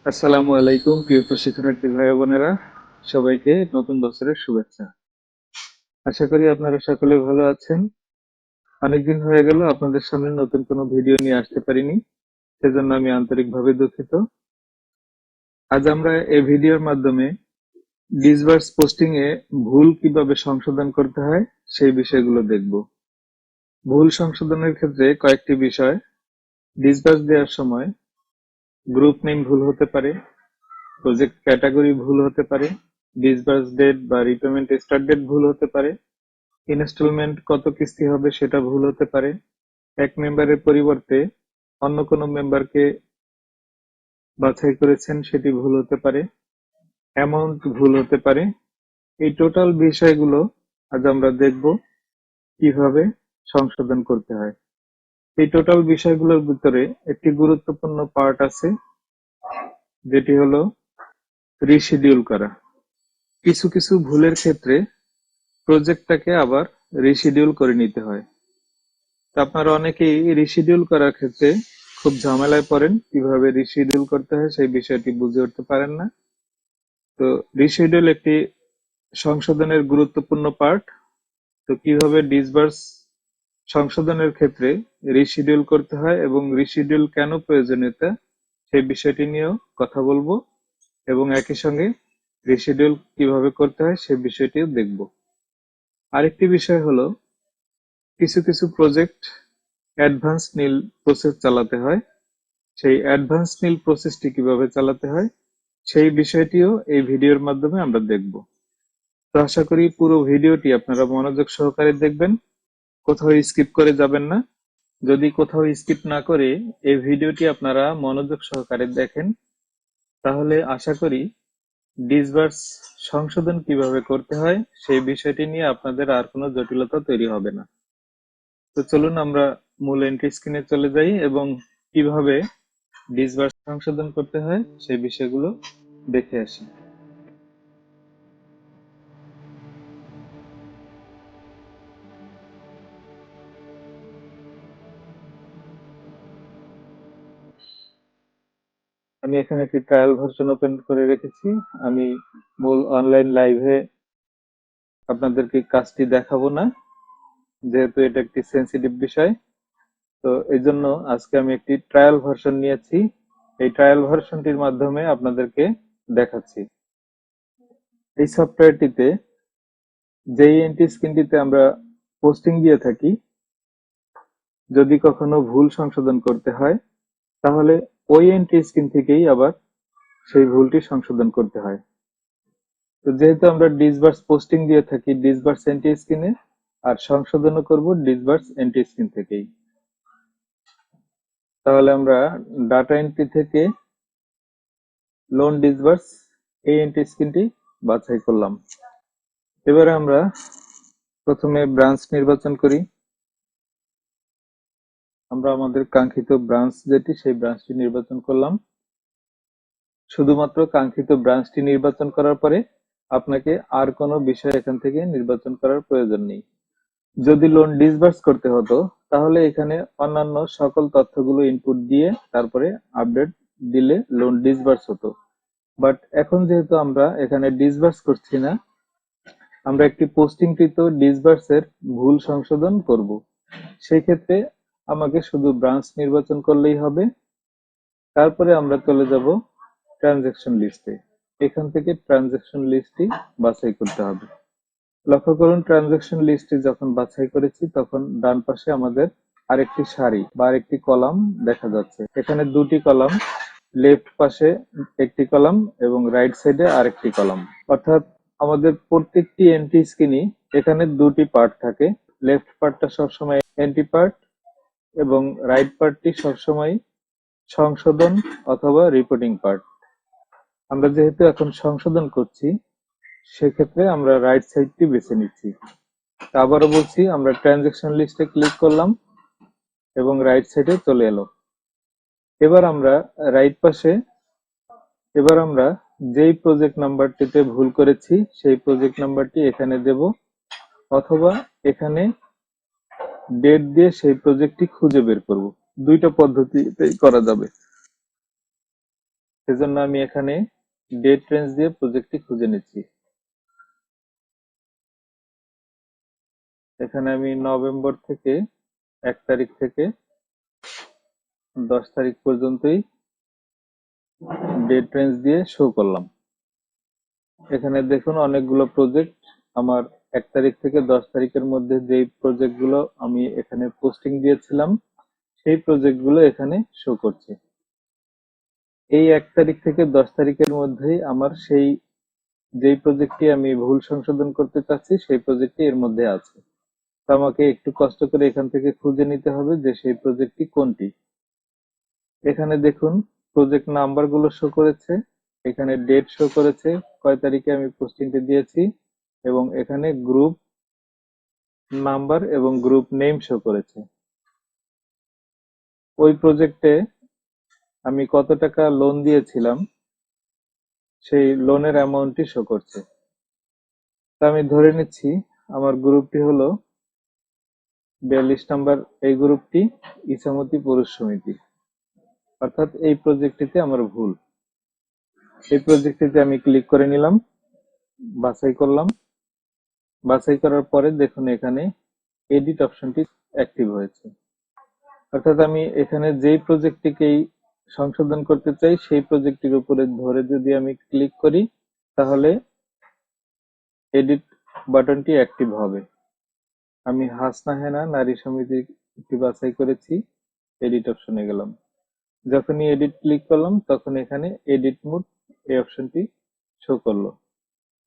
আসসালামু আলাইকুম প্রিয় প্রশিক্ষণার্থী ভাই বোনেরা, সবাইকে নতুন বছরের শুভেচ্ছা। আশা করি আপনারা সকলে ভালো আছেন। অনেকদিন হয়ে গেল আপনাদের সামনে নতুন কোনো ভিডিও নিয়ে আসতে পারিনি, সেজন্য আমি আন্তরিকভাবে দুঃখিত। আজ আমরা এই ভিডিওর মাধ্যমে ডিসবার্স পোস্টিং এ ভুল কিভাবে সংশোধন করতে হয় সেই বিষয়গুলো দেখব। ভুল সংশোধনের ক্ষেত্রে কয়েকটি বিষয়: ডিসবার্স দেওয়ার সময় গ্রুপ নেম ভুল হতে পারে, প্রজেক্ট ক্যাটাগরি ভুল হতে পারে, ডিসবার্স ডেট বা রিপেমেন্ট স্টার্ট ডেট ভুল হতে পারে, ইনস্টলমেন্ট কত কিস্তি হবে সেটা ভুল হতে পারে, এক মেম্বারের পরিবর্তে অন্য কোনো মেম্বারকে বাছাই করেছেন সেটি ভুল হতে পারে, অ্যামাউন্ট ভুল হতে পারে। এই টোটাল বিষয়গুলো আজ আমরা দেখব কিভাবে সংশোধন করতে হয়। এই টোটাল বিষয়গুলোর ভিতরে একটি গুরুত্বপূর্ণ পার্ট আছে, যেটি হলো রিশিডিউল করা। কিছু কিছু ভুলের ক্ষেত্রে প্রজেক্টটাকে আবার রিশিডিউল করে নিতে হয়। তো আপনারা অনেকেই রিশিডিউল করার ক্ষেত্রে খুব ঝামেলায় পড়েন, কিভাবে রিশিডিউল করতে হয় সেই বিষয়টি বুঝে উঠতে পারেন না। তো রিশিডিউল একটি সংশোধনের গুরুত্বপূর্ণ পার্ট। তো কিভাবে ডিসবার্স সংশোধনের ক্ষেত্রে রিশিডিউল করতে হয় এবং রিশিডিউল কেন প্রয়োজনীয়তা সেই বিষয়টি নিয়েও কথা বলবো, এবং একই সঙ্গে রিশিডিউল কিভাবে করতে হয় সেই বিষয়টিও দেখব। আরেকটি বিষয় হলো, কিছু কিছু প্রজেক্ট অ্যাডভান্স নীল প্রসেস চালাতে হয়। সেই অ্যাডভান্স নীল প্রসেসটি কিভাবে চালাতে হয় সেই বিষয়টিও এই ভিডিওর মাধ্যমে আমরা দেখব। তো আশা করি পুরো ভিডিওটি আপনারা মনোযোগ সহকারে দেখবেন, কোথাও স্কিপ করে যাবেন না। যদি কোথাও স্কিপ না করে এই ভিডিওটি আপনারা মনোযোগ সহকারে দেখেন, তাহলে আশা করি ডিসবার্স সংশোধন কিভাবে করতে হয় সেই বিষয়টি নিয়ে আপনাদের আর কোনো জটিলতা তৈরি হবে না। তো চলুন আমরা মূল এন্ট্রি স্ক্রিনে চলে যাই এবং কিভাবে ডিসবার্স সংশোধন করতে হয় সেই বিষয়গুলো দেখে আসি। আমি এখানে একটি ট্রায়াল ভার্সন ওপেন করে রেখেছি। আমি মূল অনলাইন লাইভে আপনাদেরকে কাজটি দেখাবো না, যেহেতু এটা একটি সেন্সিটিভ বিষয়। তো এই জন্য আজকে আমি একটি ট্রায়াল ভার্সন নিয়েছি, এই ট্রায়াল ভার্সনটির মাধ্যমে আপনাদেরকে দেখাচ্ছি। এই সফটওয়্যারটিতে যেই এন্ট্রি স্ক্রিনটিতে আমরা পোস্টিং দিয়ে থাকি, যদি কখনো ভুল সংশোধন করতে হয় তাহলে ওই এন্ট্রি স্ক্রিন থেকেই আবার সেই ভুলটি সংশোধন করতে হয়। তো যেহেতু আমরা ডিসবার্স পোস্টিং দিয়ে থাকি ডিসবার্স এন্ট্রি স্ক্রিনে, আর সংশোধনও করব ডিসবার্স এন্ট্রি স্ক্রিন থেকেই। তাহলে আমরা ডাটা এন্ট্রি থেকে লোন ডিসবার্স এই এন্ট্রি স্ক্রিনটি বাছাই করলাম। এবারে আমরা প্রথমে ব্রাঞ্চ নির্বাচন করি। আমরা আমাদের কাঙ্ক্ষিত ব্রাঞ্চ যেটি সেই ব্রাঞ্চটি নির্বাচন করলাম। শুধুমাত্র কাঙ্ক্ষিত ব্রাঞ্চটি নির্বাচন করার পরে আপনাকে আর কোনো বিষয় এখান থেকে নির্বাচন করার প্রয়োজন নেই। যদি লোন ডিসবার্স করতে হতো তাহলে এখানে অন্যান্য সকল তথ্যগুলো ইনপুট দিয়ে তারপরে আপডেট দিলে লোন ডিসবার্স হতো। বাট এখন যেহেতু আমরা এখানে ডিসবার্স করছি না, আমরা একটি পোস্টিংকৃত ডিসবার্সের ভুল সংশোধন করব। সেই ক্ষেত্রে আমাকে শুধু ব্রাঞ্চ নির্বাচন করলেই হবে। তারপরে আমরা চলে যাব ট্রানজ্যাকশন লিস্টে। এখান থেকে ট্রানজ্যাকশন লিস্টটি বাছাই করতে হবে। লক্ষ্য করুন, ট্রানজ্যাকশন লিস্টটি যখন বাছাই করেছি তখন ডান পাশে আমাদের আরেকটি সারি বা আরেকটি কলাম দেখা যাচ্ছে। এখানে দুটি কলাম, লেফট পাশে একটি কলাম এবং রাইট সাইডে আরেকটি কলাম। অর্থাৎ আমাদের প্রত্যেকটি এন্ট্রি স্ক্রিনই এখানে দুটি পার্ট থাকে। লেফট পার্টটা সবসময় এন্ট্রি পার্ট এবং রাইট পার্টটি সবসময় সংশোধন অথবা রিপোর্টিং পার্ট। আমরা যেহেতু এখন সংশোধন করছি সেক্ষেত্রে আমরা রাইট সাইডটি বেছে নিচ্ছি। আবারও বলছি, আমরা ট্রানজ্যাকশন লিস্টে ক্লিক করলাম এবং রাইট সাইডে চলে এলো। এবার আমরা রাইট পাশে যেই প্রজেক্ট নাম্বারটিতে ভুল করেছি সেই প্রজেক্ট নাম্বারটি এখানে দেব, অথবা এখানে ডেট দিয়ে সেই প্রজেক্টটি খুঁজে বের করব। দুইটা পদ্ধতিতেই করা যাবে। সেজন্য আমি এখানে ডেট রেঞ্জ দিয়ে প্রজেক্টটি খুঁজে নিচ্ছি। এখানে আমি নভেম্বর থেকে 1 তারিখ থেকে 10 তারিখ পর্যন্তই ডেট রেঞ্জ দিয়ে শো করলাম। এখানে দেখুন অনেকগুলো প্রজেক্ট আমার 1 তারিখ থেকে 10 তারিখের মধ্যে যেই প্রজেক্টগুলো আমি এখানে পোস্টিং দিয়েছিলাম সেই প্রজেক্টগুলো এখানে শো করছে। এই 1 তারিখ থেকে 10 তারিখের মধ্যেই আমার যেই প্রজেক্টটি আমি ভুল সংশোধন করতে চাচ্ছি সেই প্রজেক্টটি এর মধ্যে আছে। তো আমাকে একটু কষ্ট করে এখান থেকে খুঁজে নিতে হবে যে সেই প্রজেক্টটি কোনটি। এখানে দেখুন প্রজেক্ট নাম্বার গুলো শো করেছে, এখানে ডেট শো করেছে কয় তারিখে আমি পোস্টিংটি দিয়েছি, এবং এখানে গ্রুপ নাম্বার এবং গ্রুপ নেম শো করেছে। ওই প্রজেক্টে আমি কত টাকা লোন দিয়েছিলাম সেই লোনের অ্যামাউন্টটি শো করছে। তা আমি ধরে নিচ্ছি আমার গ্রুপটি হলো 42 নাম্বার, এই গ্রুপটি ইছামতি পুরুষ সমিতি, অর্থাৎ এই প্রজেক্টটিতে আমার ভুল। এই প্রজেক্টটিতে আমি ক্লিক করে নিলাম, বাছাই করলাম। বাছাই করার পরে দেখুন এখানে এডিট অপশনটি অ্যাক্টিভ হয়েছে, অর্থাৎ আমি এখানে যেই প্রজেক্টটিকেই সংশোধন করতে চাই সেই প্রজেক্টটির উপরে ধরে যদি আমি ক্লিক করি তাহলে এডিট বাটনটি অ্যাক্টিভ হবে। আমি হাসনা হেনা নারী সমিতিটি বাছাই করেছি, এডিট অপশনে গেলাম। যখনই এডিট ক্লিক করলাম তখন এখানে এডিট মোড এই অপশনটি শো করলো।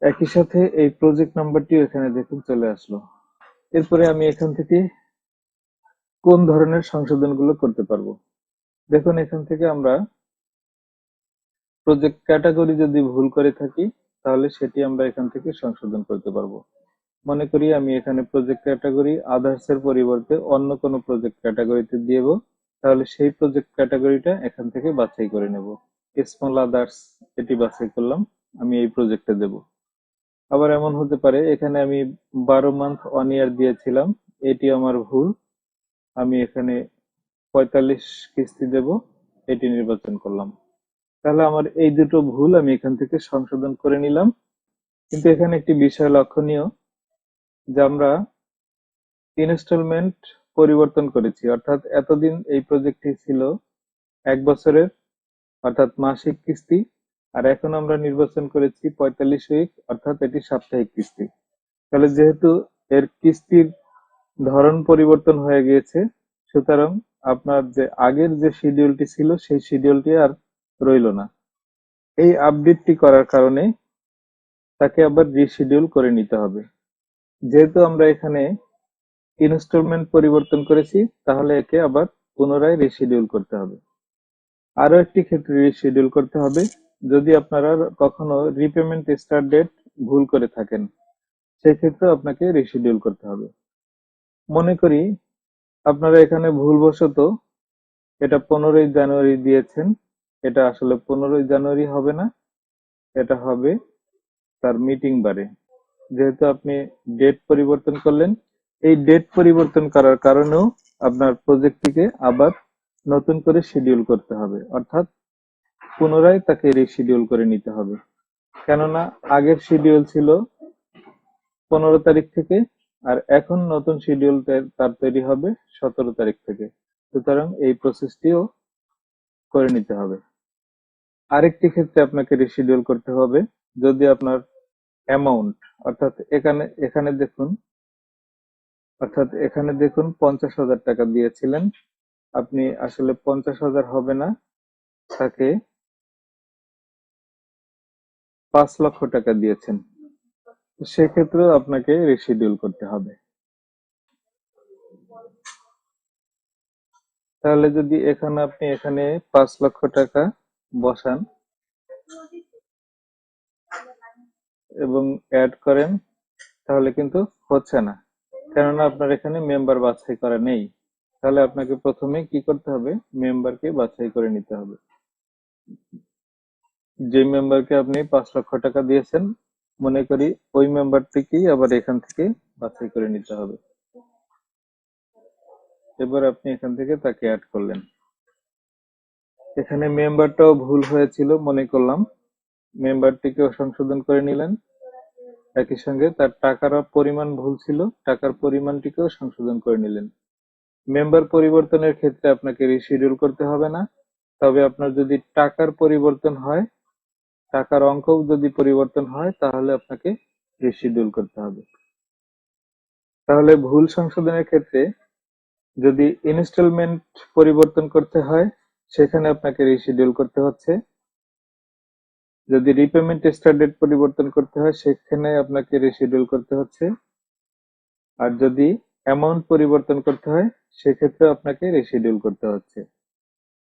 একই সাথে এই প্রজেক্ট নাম্বারটিও এখানে দেখুন চলে আসলো। এরপরে আমি এখান থেকে কোন ধরনের সংশোধনগুলো করতে পারবো। দেখুন এখান থেকে আমরা প্রজেক্ট ক্যাটাগরি যদি ভুল করে থাকি তাহলে সেটি আমরা এখান থেকে সংশোধন করতে পারবো। মনে করি আমি এখানে প্রজেক্ট ক্যাটাগরি আদার্স এর পরিবর্তে অন্য কোনো প্রজেক্ট ক্যাটাগরিতে দিব, তাহলে সেই প্রজেক্ট ক্যাটাগরিটা এখান থেকে বাছাই করে নেব। স্মল আদার্স এটি বাছাই করলাম, আমি এই প্রজেক্টে দেব। আবার এমন হতে পারে এখানে আমি 12 মান্থ 1 ইয়ার দিয়েছিলাম, এটি আমার ভুল, আমি এখানে 45 কিস্তি দেব, এটি নির্বাচন করলাম। তাহলে আমার এই দুটো ভুল আমি এখান থেকে সংশোধন করে নিলাম। কিন্তু এখানে একটি বিষয় লক্ষণীয় যে আমরা ইনস্টলমেন্ট পরিবর্তন করেছি, অর্থাৎ এতদিন এই প্রজেক্টটি ছিল 1 বছরের, অর্থাৎ মাসিক কিস্তি, আর এখন আমরা নির্বাচন করেছি 45 উইক, অর্থাৎ এটি সাপ্তাহিক কিস্তি। তাহলে যেহেতু এর কিস্তির ধরন পরিবর্তন হয়ে গিয়েছে, সুতরাং আপনার যে আগের যে শিডিউলটি ছিল সেই শিডিউলটি আর রইল না। এই আপডেটটি করার কারণে তাকে আবার রিশিডিউল করে নিতে হবে। যেহেতু আমরা এখানে ইনস্টলমেন্ট পরিবর্তন করেছি তাহলে একে আবার পুনরায় রিশিডিউল করতে হবে। আরো একটি ক্ষেত্রে রিশিডিউল করতে হবে যদি আপনারা কখনো রিপেমেন্ট স্টার্ট ডেট ভুল করে থাকেন, সেক্ষেত্রে আপনাকে রিশিডিউল করতে হবে। মনে করি আপনারা এখানে ভুলবশত এটা 15ই জানুয়ারি দিয়েছেন, এটা আসলে 15ই জানুয়ারি হবে না, এটা হবে তার মিটিং বারে। যেহেতু আপনি ডেট পরিবর্তন করলেন, এই ডেট পরিবর্তন করার কারণেও আপনার প্রজেক্টটিকে আবার নতুন করে শিডিউল করতে হবে, অর্থাৎ পুনরায় তাকে রিশিডিউল করে নিতে হবে। কেননা আগের শিডিউল ছিল 15 তারিখ থেকে, আর এখন নতুন শিডিউল তার তৈরি হবে 17 তারিখ থেকে। সুতরাং এই প্রসেসটিও করে নিতে হবে। আরেকটি ক্ষেত্রে আপনাকে রিশিডিউল করতে হবে যদি আপনার অ্যামাউন্ট, অর্থাৎ এখানে দেখুন, 50,000 টাকা দিয়েছিলেন, আপনি আসলে 50,000 হবে না, তাকে 5 লক্ষ টাকা দিয়েছেন, সেক্ষেত্রেও আপনাকে রিশিডিউল করতে হবে। তাহলে যদি আপনি এখানে 5 লক্ষ টাকা বসান এবং অ্যাড করেন তাহলে কিন্তু হচ্ছে না, কেননা আপনার এখানে মেম্বার বাছাই করা নেই। তাহলে আপনাকে প্রথমে কি করতে হবে, মেম্বারকে বাছাই করে নিতে হবে। যে মেম্বারকে আপনি 5 লক্ষ টাকা দিয়েছেন, মনে করি ওই মেম্বারটিকেই আবার এখান থেকে বাছাই করে নিতে হবে। এবার আপনি এখান থেকে তাকে অ্যাড করলেন। এখানে মেম্বারটাও ভুল হয়েছিল মনে করলাম, মেম্বারটিকেও সংশোধন করে নিলেন। একই সঙ্গে তার টাকার পরিমাণ ভুল ছিল, টাকার পরিমাণটিকেও সংশোধন করে নিলেন। মেম্বার পরিবর্তনের ক্ষেত্রে আপনাকে রিশিডিউল করতে হবে না, তবে আপনার যদি টাকার পরিবর্তন হয়, টাকার অঙ্ক যদি পরিবর্তন হয়, তাহলে আপনাকে রিশিডিউল করতে হবে। তাহলে ভুল সংশোধনের ক্ষেত্রে যদি ইনস্টলমেন্ট পরিবর্তন করতে হয়, সেখানে আপনাকে রিশিডিউল করতে হচ্ছে। যদি রিপেমেন্ট স্টার্ট ডেট পরিবর্তন করতে হয়, সেখানে আপনাকে রিশিডিউল করতে হচ্ছে। আর যদি অ্যামাউন্ট পরিবর্তন করতে হয়, সেক্ষেত্রে আপনাকে রিশিডিউল করতে হচ্ছে।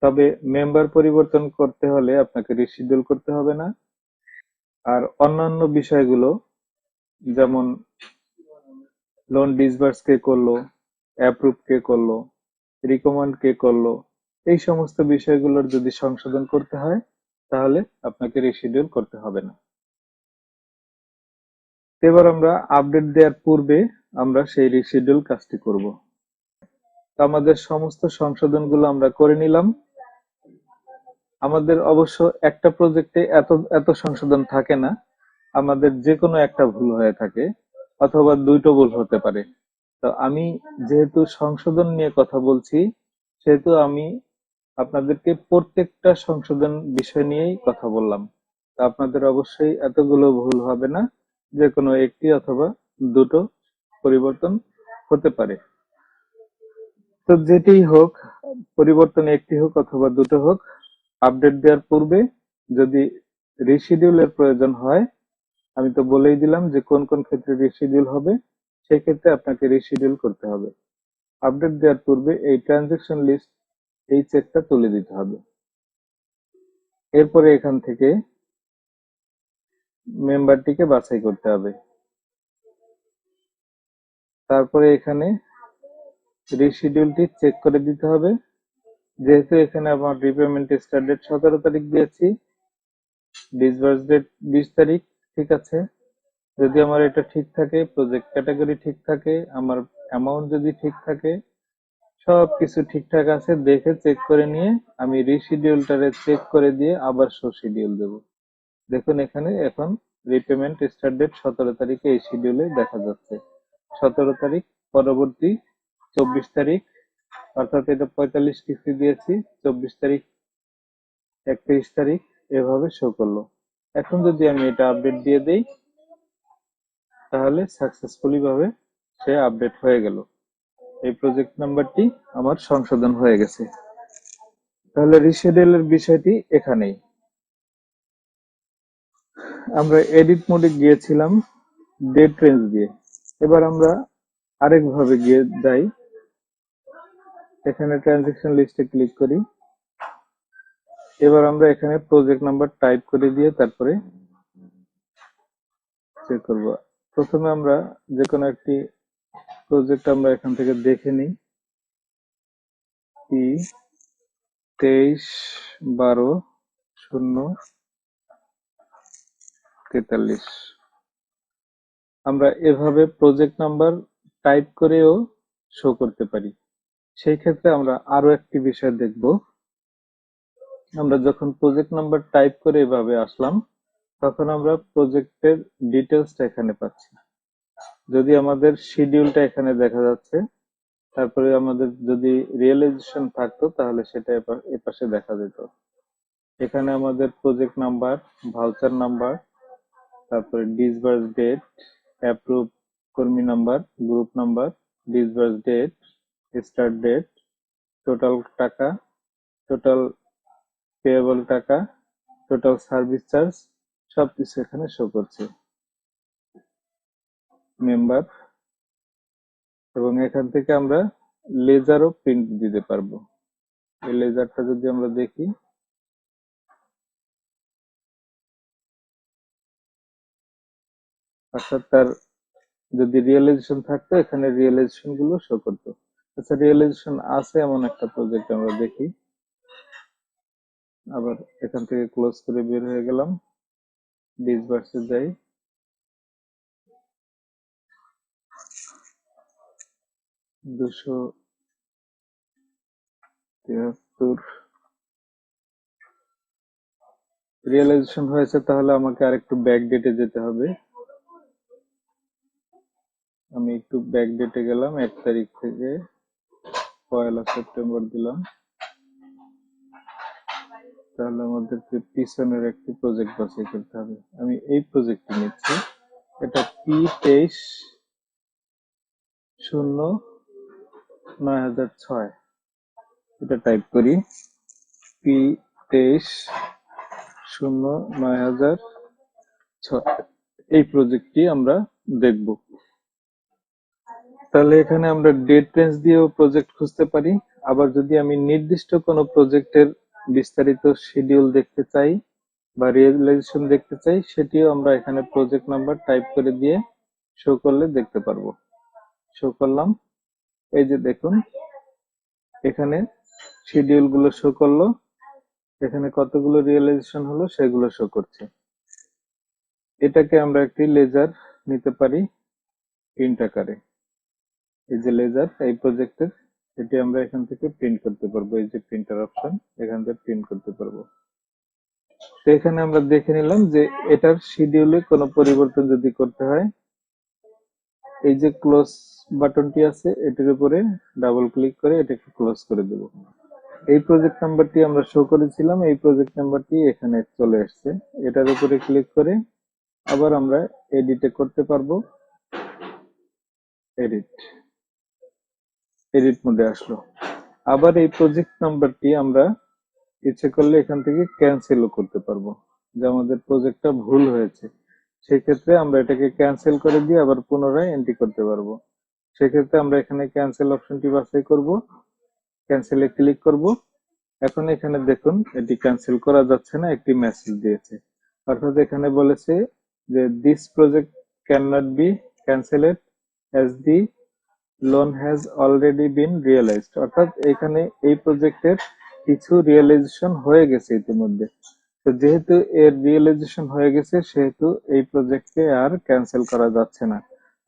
তবে মেম্বার পরিবর্তন করতে হলে আপনাকে রিশিডিউল করতে হবে না। আর অন্যান্য বিষয়গুলো, যেমন লোন ডিসবার্স কে করলো, অ্যাপ্রুভ কে করলো, রিকমেন্ড কে করলো, এই সমস্ত বিষয়গুলোর যদি সংশোধন করতে হয়, তাহলে আপনাকে রিশিডিউল করতে হবে না। এবার আমরা আপডেট দেওয়ার পূর্বে আমরা সেই রিশিডিউল কাজটি করব। তো আমাদের সমস্ত সংশোধনগুলো আমরা করে নিলাম। আমাদের অবশ্য একটা প্রজেক্টে এত এত সংশোধন থাকে না, আমাদের যে কোনো একটা ভুল হয়ে থাকে, অথবা দুটো ভুল হতে পারে। তো আমি যেহেতু সংশোধন নিয়ে কথা বলছি, সেহেতু আমি আপনাদেরকে প্রত্যেকটা সংশোধন বিষয় নিয়েই কথা বললাম। তো আপনাদের অবশ্যই এতগুলো ভুল হবে না, যে কোনো একটি অথবা দুটো পরিবর্তন হতে পারে। তো যেটিই হোক, পরিবর্তন একটি হোক অথবা দুটো হোক, আপডেট দেওয়ার পূর্বে যদি রিশিডিউলের প্রয়োজন হয়, আমি তো বলেই দিলাম যে কোন কোন ক্ষেত্রে রিশিডিউল হবে, সেই ক্ষেত্রে আপনাকে রিশিডিউল করতে হবে। আপডেট দেওয়ার পূর্বে এই ট্রানজেকশন লিস্ট, এই চেকটা তুলে দিতে হবে। এরপরে এখান থেকে মেম্বারটিকে বাছাই করতে হবে। তারপরে এখানে রিশিডিউলটি চেক করে দিতে হবে। যেহেতু এখানে আমার রিপেমেন্ট স্টার্ট ডেট 17 তারিখ দিয়েছি, ডিসবার্স ডেট 20 তারিখ, ঠিক আছে। যদি আমার এটা ঠিক থাকে, প্রজেক্ট ক্যাটাগরি ঠিক থাকে, আমার অ্যামাউন্ট যদি ঠিক থাকে, সবকিছু ঠিকঠাক আছে দেখে চেক করে নিয়ে আমি রিশিডিউলটারে চেক করে দিয়ে আবার শো শিডিউল দেব। দেখুন এখানে এখন রিপেমেন্ট স্টার্ট ডেট 17 তারিখে এই শিডিউলে দেখা যাচ্ছে। 17 তারিখ, পরবর্তী 24 তারিখ, অর্থাৎ এটা 45 কিস্তি দিয়েছি, 24 তারিখ, 31 তারিখ, এভাবে শো করলো। এখন যদি আমি এটা আপডেট দিয়ে দেই, তাহলে সাকসেসফুলি ভাবে সে আপডেট হয়ে গেল। এই প্রজেক্ট নাম্বারটি আমার সংশোধন হয়ে গেছে। তাহলে রিশিডিউলের বিষয়টি এখানেই। আমরা এডিট মোডে গিয়েছিলাম ডেট রেঞ্জ দিয়ে। এবার আমরা আরেকভাবে গিয়ে যাই, এখানে ট্রানজেকশন লিস্টে ক্লিক করি। এবার আমরা এখানে প্রজেক্ট নাম্বার টাইপ করে দিয়ে তারপরে চেক করব। প্রথমে আমরা যে কোনো একটি প্রজেক্ট আমরা এখান থেকে দেখে নিই। ই 23/12/043। আমরা এভাবে প্রজেক্ট নাম্বার টাইপ করেও শো করতে পারি। সেই ক্ষেত্রে আমরা আরো একটি বিষয় দেখব। আমরা যখন প্রজেক্ট নাম্বার টাইপ করে এভাবে আসলাম, তখন আমরা প্রজেক্টের ডিটেলসটা এখানে পাচ্ছি। যদি আমাদের শিডিউলটা এখানে দেখা যাচ্ছে, তারপরে আমাদের যদি রিয়েলাইজেশন থাকতো, তাহলে সেটা এপাশে দেখা যেত। এখানে আমাদের প্রজেক্ট নাম্বার, ভাউচার নাম্বার, তারপরে ডিসবার্স ডেট, অ্যাপ্রুভ কর্মী number, group number, disburse date, start date, total টাকা, টোটাল পেয়েবল টাকা, টোটাল সার্ভিস চার্জ, সবকিছু এখানে শো করছে। মেম্বার, এবং এখান থেকে আমরা লেজারও প্রিন্ট দিতে পারবো। এই লেজারটা যদি আমরা দেখি, অর্থাৎ তার যদি রিয়েলাইজেশন থাকতো, এখানে রিয়েলাইজেশন গুলো শো করতো। আচ্ছা, রিয়েলাইজেশন আছে এমন একটা প্রজেক্ট আমরা দেখি। আবার এখান থেকে ক্লোজ করে বের হয়ে গেলাম, ডিসবার্সে যাই। 273 রিয়েলাইজেশন হয়েছে, তাহলে আমাকে আরেকটু ব্যাক ডেটে যেতে হবে। আমি একটু ব্যাক ডেটে গেলাম, 1 তারিখ থেকে 1 সেপ্টেম্বর দিলাম। তাহলে আমাদেরকে পিছনের একটি প্রজেক্ট বাছাই করতে হবে। আমি এই প্রজেক্টটি নিচ্ছি, এটা P23/0/9006। এটা টাইপ করি, P23/0/9006। এই প্রজেক্টটি আমরা দেখব। তাহলে এখানে আমরা ডেট রেঞ্জ দিয়েও প্রজেক্ট খুঁজতে পারি। আবার যদি আমি নির্দিষ্ট কোনো প্রজেক্টের বিস্তারিত শিডিউল দেখতে চাই বা রিয়েলাইজেশন দেখতে চাই, সেটিও আমরা এখানে প্রজেক্ট নাম্বার টাইপ করে দিয়ে শো করলে দেখতে পারবো। শো করলাম, এই যে দেখুন এখানে শিডিউল গুলো শো করলো, এখানে কতগুলো রিয়েলাইজেশন হলো সেগুলো শো করছে। এটাকে আমরা একটি লেজার নিতে পারি প্রিন্ট আকারে। এই যে লেজার এই প্রজেক্টের, এটি আমরা এখান থেকে প্রিন্ট করতে পারবো। এই যে প্রিন্টার অপশন, এখান থেকে প্রিন্ট করতে পারবো। তো এখানে আমরা দেখে নিলাম যে এটার শিডিউলে কোনো পরিবর্তন যদি করতে হয়, এই যে ক্লোজ বাটনটি আছে এটির উপরে ডাবল ক্লিক করে এটাকে ক্লোজ করে দেব। এই প্রজেক্ট নাম্বারটি আমরা শো করেছিলাম, এই প্রজেক্ট নাম্বারটি এখানে চলে আসছে। এটার উপরে ক্লিক করে আবার আমরা এডিটে করতে পারবো। এডিট মোডে আসলো। আবার এই প্রজেক্ট নাম্বারটি আমরা ইচ্ছে করলে এখান থেকে ক্যান্সেলও করতে পারবো, যে আমাদের প্রজেক্টটা ভুল হয়েছে, সেক্ষেত্রে আমরা এটাকে ক্যান্সেল করে দিয়ে আবার পুনরায় এন্ট্রি করতে পারবো। সেক্ষেত্রে আমরা এখানে ক্যান্সেল অপশনটি বাছাই করব, ক্যান্সেলে ক্লিক করব। এখন এখানে দেখুন এটি ক্যান্সেল করা যাচ্ছে না, একটি মেসেজ দিয়েছে। অর্থাৎ এখানে বলেছে যে this project can not be cancelled as the loan has already been realised. অর্থাৎ এখানে এই প্রজেক্টের কিছু রিয়েলাইজেশন হয়ে গেছে ইতিমধ্যে। তো যেহেতু এর রিয়েলাইজেশন হয়ে গেছে, সেহেতু এই প্রজেক্টকে আর ক্যান্সেল করা যাচ্ছে না।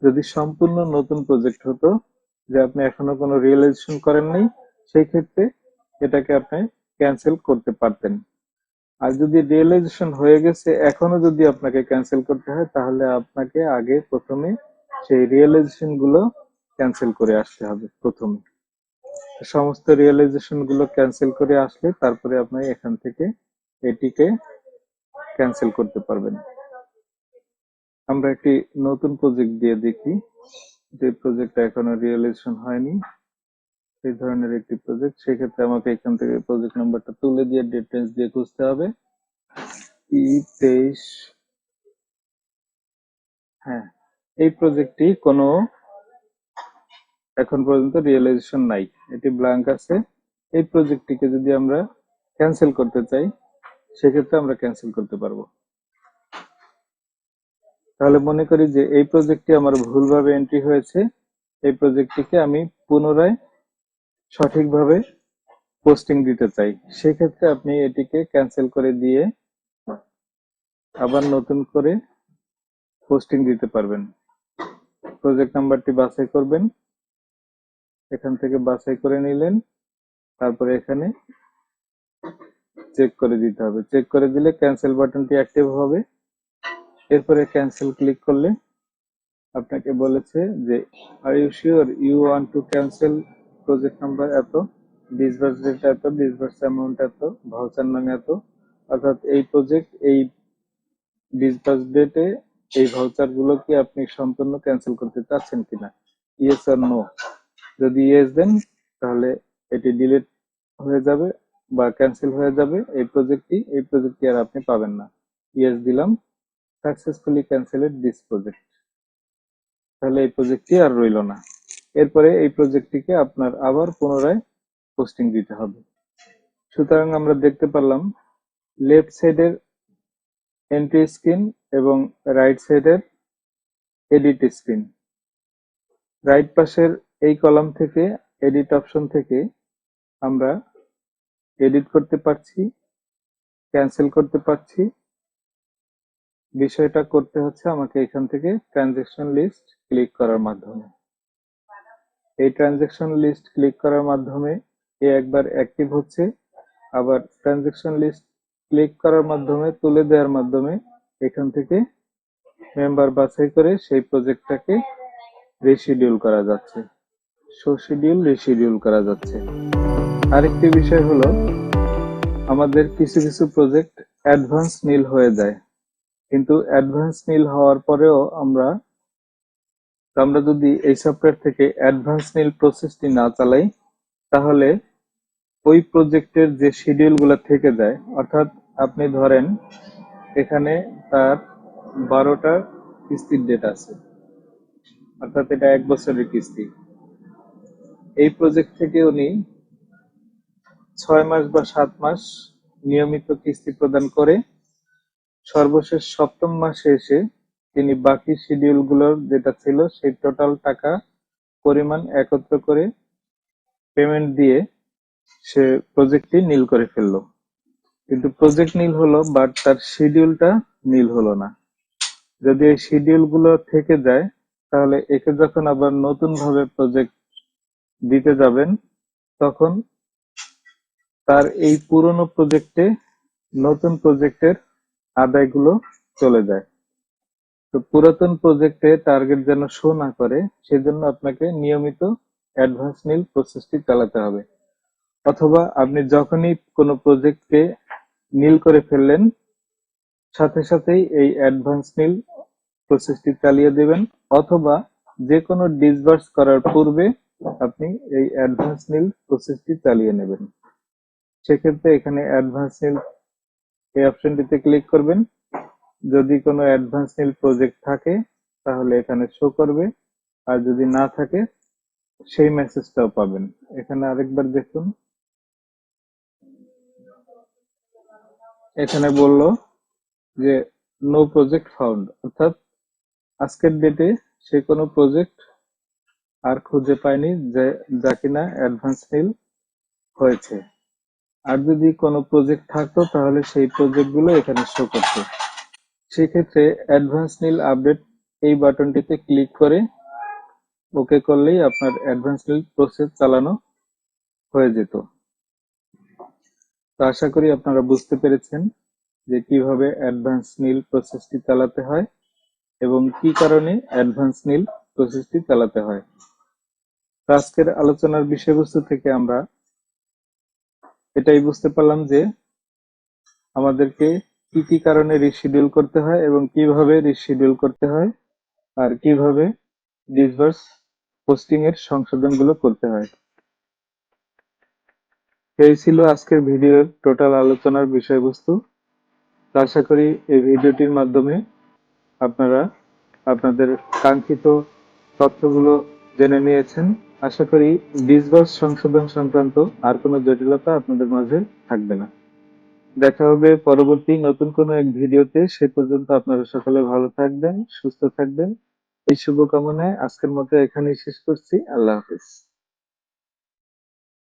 যদি সম্পূর্ণ নতুন প্রজেক্ট হতো, যে আপনি এখনো কোনো রিয়েলাইজেশন করেননি, সেই ক্ষেত্রে এটাকে আপনি ক্যান্সেল করতে পারতেন। আর যদি রিয়েলাইজেশন হয়ে গেছে এখনো যদি আপনাকে ক্যান্সেল করতে হয়, তাহলে আপনাকে আগে প্রথমে সেই রিয়েলাইজেশন গুলো ক্যান্সেল করে আসতে হবে প্রথমে। সমস্ত রিয়েলাইজেশন গুলো ক্যান্সেল করে আসলে তারপরে আপনি এখান থেকে এটিকে ক্যান্সেল করতে পারবেন। আমরা একটি নতুন প্রজেক্ট দিয়ে দেখি, যে প্রজেক্টটা এখনো রিয়েলাইজেশন হয়নি, এই ধরনের একটি প্রজেক্ট। সেক্ষেত্রে আমাকে এখান থেকে প্রজেক্ট নাম্বারটা তুলে দিয়ে ডেট রেঞ্জ দিয়ে খুঁজতে হবে। P23, হ্যাঁ, এই প্রজেক্টটি কোনো এখন পর্যন্ত রিয়েলাইজেশন নাই, এটি ব্ল্যাঙ্ক আছে। এই প্রজেক্টটিকে যদি আমরা ক্যান্সেল করতে চাই, সেক্ষেত্রে আমরা ক্যান্সেল করতে পারবো। তাহলে মনে করি যে এই প্রজেক্টটি আমার ভুলভাবে এন্ট্রি হয়েছে, এই প্রজেক্টটিকে আমি পুনরায় সঠিকভাবে পোস্টিং দিতে চাই, সেক্ষেত্রে আপনি এটিকে ক্যান্সেল করে দিয়ে আবার নতুন করে পোস্টিং দিতে পারবেন। প্রজেক্ট নাম্বারটি বাছাই করবেন, এখান থেকে বাছাই করে নিলেন, তারপরে এখানে চেক করে দিতে হবে। চেক করে দিলে ক্যান্সেল বাটনটি অ্যাক্টিভ হবে। এরপরে ক্যান্সেল ক্লিক করলে আপনাকে বলেছে যে are you sure you want to cancel project number এত, ডিসবার্স ডেট এত, ডিসবার্স অ্যামাউন্ট এত, ভাউচার নাম এত। অর্থাৎ এই প্রজেক্ট এই ডিসবার্স ডেটে এই ভাউচার গুলো কি আপনি সম্পূর্ণ ক্যান্সেল করতে চাচ্ছেন কিনা, ইয়েস আর নো। যদি ইয়েস দেন তাহলে এটি ডিলিট হয়ে যাবে বা ক্যান্সেল হয়ে যাবে এই প্রজেক্টটি আর আপনি পাবেন না। ইয়েস দিলাম, সাকসেসফুলি ক্যান্সেলেড দিস প্রজেক্ট। তাহলে এই প্রজেক্টটি আর রইল না। এরপরে এই প্রজেক্টটিকে আপনার আবার পুনরায় পোস্টিং দিতে হবে। সুতরাং আমরা দেখতে পারলাম লেফট সাইডের এন্ট্রি স্ক্রিন এবং রাইট সাইডের এডিট স্ক্রিন। রাইট পাশের এই কলাম থেকে এডিট অপশন থেকে আমরা এডিট করতে পারছি, ক্যান্সেল করতে পারছি। বিষয়টা করতে হচ্ছে আমাকে এখান থেকে ট্রানজেকশন লিস্ট ক্লিক করার মাধ্যমে। এই ট্রানজেকশন লিস্ট ক্লিক করার মাধ্যমে একবার অ্যাক্টিভ হচ্ছে, আবার ট্রানজেকশন লিস্ট ক্লিক করার মাধ্যমে, তুলে দেওয়ার মাধ্যমে এখান থেকে মেম্বার বাছাই করে সেই প্রজেক্টটাকে রিশিডিউল করা যাচ্ছে, শো শিডিউল, রিশিডিউল করা যাচ্ছে। আরেকটি বিষয় হলো, আমাদের কিছু কিছু প্রজেক্ট অ্যাডভান্স নীল হয়ে যায়, কিন্তু অ্যাডভান্স নীল হওয়ার পরেও আমরা যদি এই সফটওয়্যার থেকে অ্যাডভান্স নীল প্রসেসটি না চালাই, তাহলে ওই প্রজেক্টের যে শিডিউল গুলো থেকে যায়, অর্থাৎ আপনি ধরেন এখানে তার 12টা কিস্তির ডেট আছে, অর্থাৎ এটা 1 বছরের কিস্তি। এই প্রজেক্ট থেকে উনি 6 মাস বা 7 মাস নিয়মিত কিস্তি প্রদান করে সর্বশেষ 7ম মাসে এসে তিনি বাকি শিডিউল গুলোর যেটা ছিল সেই টোটাল টাকা পরিমাণ একত্র করে পেমেন্ট দিয়ে সে প্রজেক্টটি নীল করে ফেললো। কিন্তু প্রজেক্ট নীল হলো, বাট তার শিডিউলটা নীল হলো না। যদি এই শিডিউল গুলো থেকে যায়, তাহলে একে যখন আবার নতুন ভাবে প্রজেক্ট দিতে যাবেন, তখন তার এই পুরনো প্রজেক্টে নতুন প্রজেক্টের আদায়গুলো চলে যায়। তো পুরাতন প্রজেক্টে টার্গেট যেন শো না করে, সেজন্য আপনাকে নিয়মিত অ্যাডভান্স নীল প্রসেসটি চালাতে হবে। অথবা আপনি যখনই কোনো প্রজেক্টকে নীল করে ফেললেন, সাথে সাথেই এই অ্যাডভান্স নীল প্রসেসটি চালিয়ে দেবেন, অথবা যে কোনো ডিসবার্স করার পূর্বে আপনি এই অ্যাডভান্স নীল প্রসেসটি চালিয়ে নেবেন। সেক্ষেত্রে এখানে অ্যাডভান্স নীল এই অপশনটিতে ক্লিক করবেন। যদি কোনো অ্যাডভান্স নীল প্রজেক্ট থাকে তাহলে এখানে শো করবে, আর যদি না থাকে সেই মেসেজটাও পাবেন। এখানে আরেকবার দেখুন, এখানে বলল যে নো প্রজেক্ট ফাউন্ড, অর্থাৎ আজকের ডেটে সে কোনো প্রজেক্ট আর খুঁজে পায়নি যা কিনা অ্যাডভান্স নীল হয়েছে। আর যদি কোনো প্রজেক্ট থাকতো তাহলে সেই প্রজেক্ট গুলো এখানে শো করতো। সেক্ষেত্রে অ্যাডভান্স নীল আপডেট এই বাটনটিতে ক্লিক করে ওকে করলেই আপনার অ্যাডভান্স নীল প্রসেস চালানো হয়ে যেত। তো আশা করি আপনারা বুঝতে পেরেছেন যে কিভাবে অ্যাডভান্স নীল প্রসেসটি চালাতে হয় এবং কি কারণে অ্যাডভান্স নীল প্রসেসটি চালাতে হয়। আজকের আলোচনার বিষয়বস্তু থেকে আমরা এটাই বুঝতে পারলাম যে আমাদেরকে কি কি কারণে রিশিডিউল করতে হয় এবং কিভাবে রিশিডিউল করতে হয়, আর কিভাবে ডিসবার্স পোস্টিং এর সংশোধনগুলো করতে হয়। এই ছিল আজকের ভিডিওর টোটাল আলোচনার বিষয়বস্তু। আশা করি এই ভিডিওটির মাধ্যমে আপনারা আপনাদের কাঙ্ক্ষিত তথ্যগুলো জেনে নিয়েছেন। আশা করি ডিসবার্স সংশোধন সংক্রান্ত আর কোনো জটিলতা আপনাদের মাঝে থাকবে না। দেখা হবে পরবর্তী নতুন কোনো এক ভিডিওতে। সে পর্যন্ত আপনারা সকলে ভালো থাকবেন, সুস্থ থাকবেন, এই শুভকামনায় আজকের মতো এখানেই শেষ করছি। আল্লাহ হাফেজ।